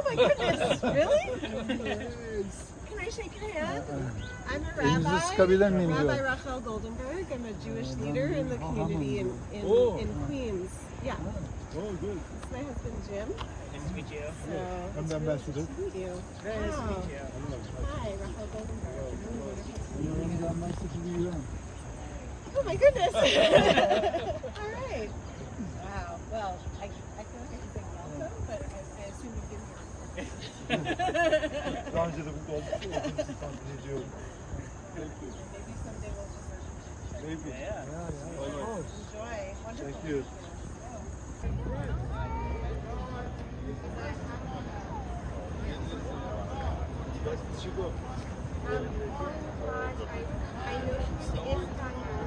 my goodness, really? Can I shake your hand? I'm a Rabbi Rachel Goldenberg. I'm a Jewish leader in the community in Queens. Yeah. Oh, good. This is my husband, Jim. Nice to meet you. So, I'm the ambassador. nice to meet you. Very nice to meet you. Hi, Rachel Goldenberg. I'm the ambassador to the UN. Oh my goodness. All right. Wow. Well, I feel like I should say welcome, but I assume you've been here. Daha önce de burada olduk. Tahmin ediyorum. Maybe someday we'll just Maybe. Yeah. enjoy. Wonderful. Thank you. I know she is Istanbul.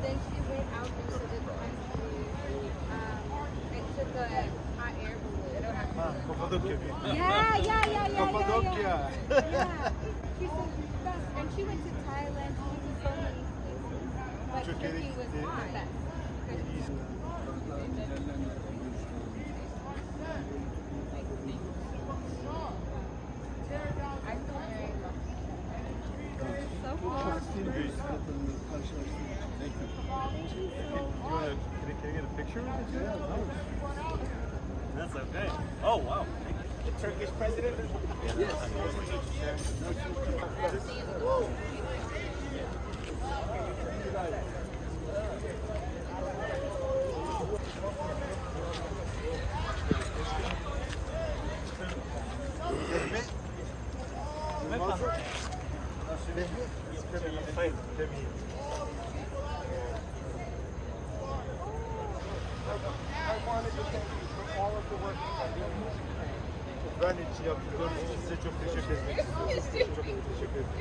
Then she went out into the country and took a hot air balloon. Kapadokya. Yeah. Kapadokya. Yeah. She said, and she went to Thailand. She went to so many places. But Turkey was the best. Can I get a picture of it? That's okay. Oh, wow. The Turkish president? Yes. Ben için yaptıklarınız için size çok teşekkür ederim. Çok teşekkür ederim.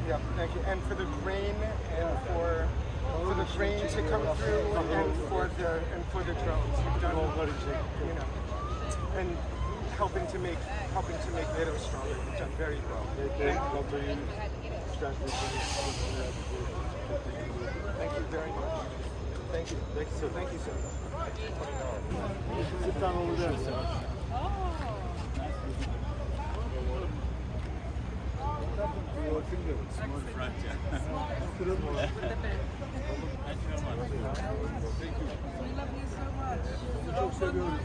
Yeah, thank you. And for the grain and for the grain to come through and for the drones. You've done, you know, and helping to make NATO stronger. You've done very well. Thank you very much. Thank you. Thank you, sir. Sit down over there, sir. Your finger, small fracture. Thank you very much. We love you so much. Çok seviyoruz.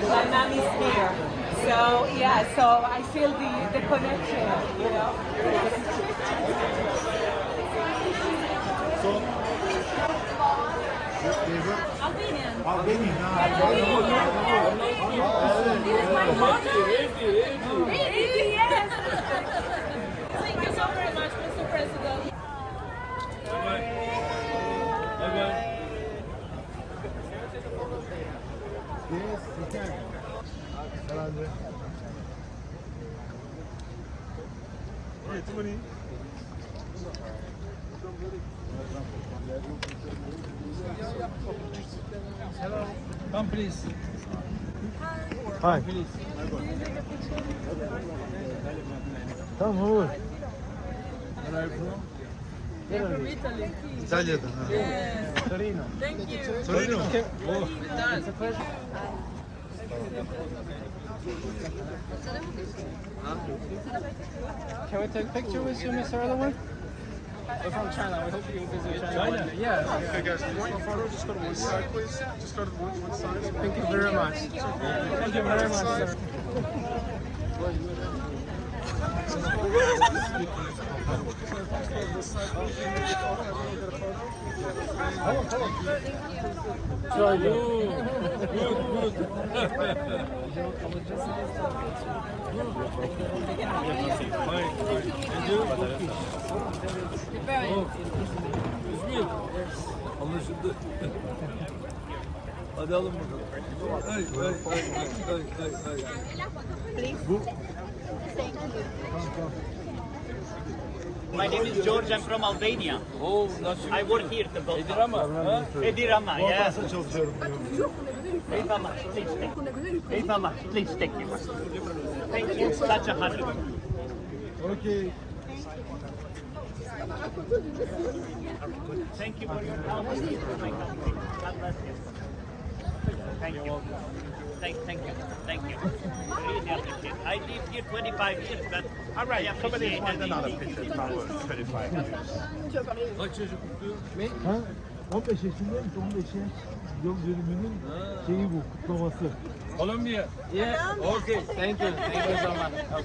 My mom is here, so yeah, so I feel the connection, you know. Albanian. This is my mother. Really? Yes. Thank you so very much, Mr. President. Yes, you can. Herhalde. Evet, money. Hello. Come please. Hi. Please. Come over. Where are you from? They're from Italy. İtalya'dan. Yes. Torino. Thank you. Torino. Oh. It's a pleasure. Can we take a picture with you, Mr. Erdogan? We're from China. We hope you visit China. China? Yeah. Okay, guys, if you want a photo, just go to one side, please. Just go to one side. Thank you very much. Thank you very much, sir. Anlaşıldı. Hadi alın bakalım. Ay. Bu Thank you. My name is George. I'm from Albania. Oh, nasıl? I work here at the boat. Edirama, ha? Edirama, yeah. çalışıyorum. Very much. Please take. Very much. Please take you. Thank you. Such a honor. Okay. Thank you for your help for my country. God bless you. Thank you. Thank you. Thank you. Really appreciate it. I lived here 25 years, but All right, I somebody appreciate find another it. picture. It's not worth 25 years. Kaç çocuktu? Ha? 15 yaşındayım. 15 yaş yıl dönümünün şeyi bu, kutlaması. Kolombiya. Yeah. Okay. Thank you. Thank you so much.